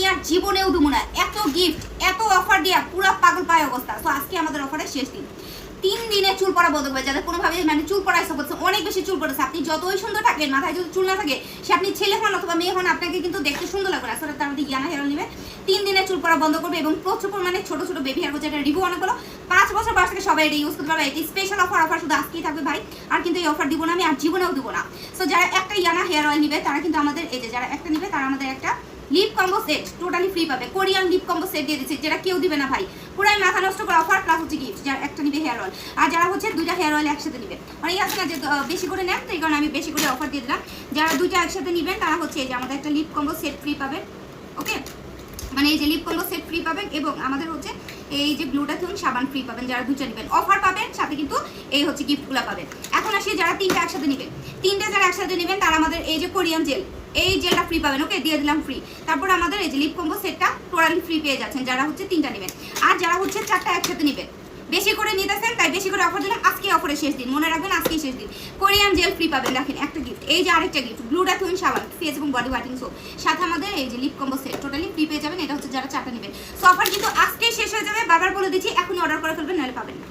আর জীবনেও দেবো না। এত গিফট, এত অফার দিয়া পুরো পাগল পায় অবস্থা। তো আজকে আমাদের অফারের শেষ দিন, 3 দিনে চুল পড়া বন্ধ করবে। যাদের কোনোভাবে মানে চুল পড়া ইচ্ছা করছে, অনেক বেশি চুল পড়েছে, আপনি যতই সুন্দর থাকেন, মাথায় যদি চুল না থাকে, সে আপনি ছেলে হন অথবা মেয়ে হন, আপনাকে কিন্তু দেখতে সুন্দর লাগবে না। আসলে তার মধ্যে ইয়ানা হেয়ার অয়েল নেবে, 3 দিনে চুল পড়া বন্ধ করবে এবং প্রচুর পরিমাণে ছোট ছোট বেবি হেয়ার, যেটা রিভিউ অনেক হলো, 5 বছর বয়স থেকে সবাই এটা ইউজ করতে পারবে। এটি স্পেশাল অফার শুধু আজকেই থাকবে ভাই, আর কিন্তু এই অফার দিব না আমি, আর জীবনেও দিব না। সো যারা একটা ইয়ানা হেয়ার অয়েল নিবে তারা কিন্তু আমাদের এই যে যারা একটা নিবে তারা আমাদের একটা lip combo set totally free পাবে। কোরিয়ান লিপ কম্বো সেট দিয়ে দিচ্ছি, যেটা কেউ দিবে না ভাই, পুরাই মাথা নষ্ট করে অফার প্লাস হচ্ছে গিফট। যারা একটা নিবে হেয়ার অয়েল, আর যারা হচ্ছে 2টা হেয়ার অয়েল একসাথে নিবে, মানে আছে না যে বেশি করে নেন, তো এই কারণে আমি বেশি করে অফার দিয়ে দিলাম। যারা 2টা একসাথে নিবেন তারা হচ্ছে এই যে আমাদের একটা লিপ কম্বো সেট ফ্রি পাবেন। ওকে, মানে এই যে লিপ কম্বো সেট ফ্রি পাবেন এবং আমাদের হচ্ছে এই যে গ্লুটাথিয়ন সাবান ফ্রি পাবেন। যারা 2টা নেবেন অফার পাবেন, সাথে কিন্তু এই হচ্ছে গিফটগুলো পাবেন। এখন আসি যারা 3টা একসাথে নেবেন, 3টা যারা একসাথে নেবেন তারা আমাদের এই যে কোরিয়ান জেল, এই জেলটা ফ্রি পাবেন। ওকে, দিয়ে দিলাম ফ্রি। তারপর আমাদের এই যে লিপ কম্বো সেটটা টোটালি ফ্রি পেয়ে যাচ্ছেন যারা হচ্ছে 3টা নেবেন। আর যারা হচ্ছে 4টা একসাথে নেবেন, বেশি করে নিতেছেন তাই বেশি করে অফার দিলাম। আজকে অফারের শেষ দিন, মনে রাখবেন আজকেই শেষ দিন। কোরিয়ান জেল ফ্রি পাবেন, দেখেন একটা গিফট, এই যে আরেকটা গিফট গ্লুটাথিয়ন সাবান ফেস এবং বডি ওয়াটিং সোপ, সাথে আমাদের এই যে lip combo set totally free পেয়ে যাবেন। এটা হচ্ছে যারা 4টা নেবেন। সো অফার কিন্তু আজকেই শেষ হয়ে যাবে, বারবার বলে দিচ্ছি, এখনই অর্ডার করে ফেলবেন, নাহলে পাবেন না।